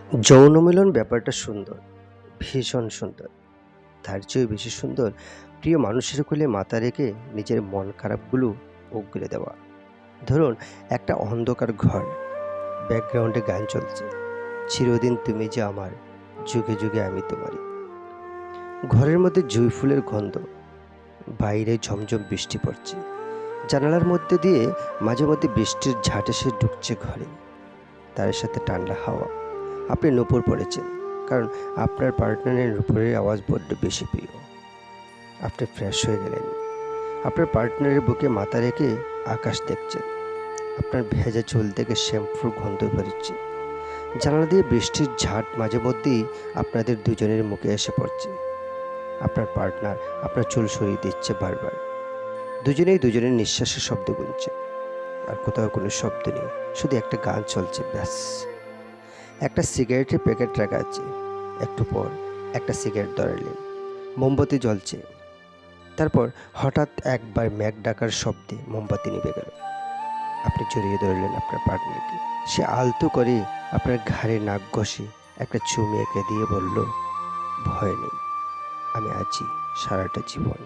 যৌন মিলন ব্যাপারটা সুন্দর, ভীষণ সুন্দর। তার চেয়েও বেশি সুন্দর প্রিয় মানুষের কোলে মাথা রেখে নিজের মন খারাপগুলো উগরে দেওয়া। ধরুন, একটা অন্ধকার ঘর, ব্যাকগ্রাউন্ডে গান চলছে, চিরদিন তুমি যে আমার, যুগে যুগে আমি তোমারই। ঘরের মধ্যে জুঁই ফুলের গন্ধ, বাইরে ঝমঝম বৃষ্টি পড়ছে, জানালার মধ্যে দিয়ে মাঝে মধ্যে বৃষ্টির ঝাঁট এসে ঢুকছে ঘরে, তার সাথে ঠান্ডা হাওয়া। আপনি নূপুর পড়েছেন, কারণ আপনার পার্টনারের নূপুরের আওয়াজ বড্ড বেশি প্রিয়। আপনি ফ্রেশ হয়ে গেলেন, আপনার পার্টনারের বুকে মাথা রেখে আকাশ দেখছেন, আপনার ভেজা চুল থেকে শ্যাম্পুর গন্ধ বেরোচ্ছে, জানালা দিয়ে বৃষ্টির ঝাঁট মাঝে মধ্যেই আপনাদের দুজনের মুখে এসে পড়ছে। আপনার পার্টনার আপনার চুল সরিয়ে দিচ্ছে বারবার, দুজনেই দুজনের নিঃশ্বাসের শব্দ গুনছে, আর কোথাও কোনো শব্দ নেই, শুধু একটা গান চলছে, ব্যাস। একটা সিগারেটের প্যাকেট রাখা আছে, একটু পর একটা সিগারেট ধরালেন, মোমবাতি জ্বলছে। তারপর হঠাৎ একবার মেঘ ডাকার শব্দে মোমবাতি নিভে গেল। আপনি জড়িয়ে ধরলেন আপনার পার্টনারকে, সে আলতো করে আপনার ঘাড়ে নাক ঘষে একটা চুমু এঁকে দিয়ে বলল, ভয় নেই, আমি আছি সারাটা জীবন।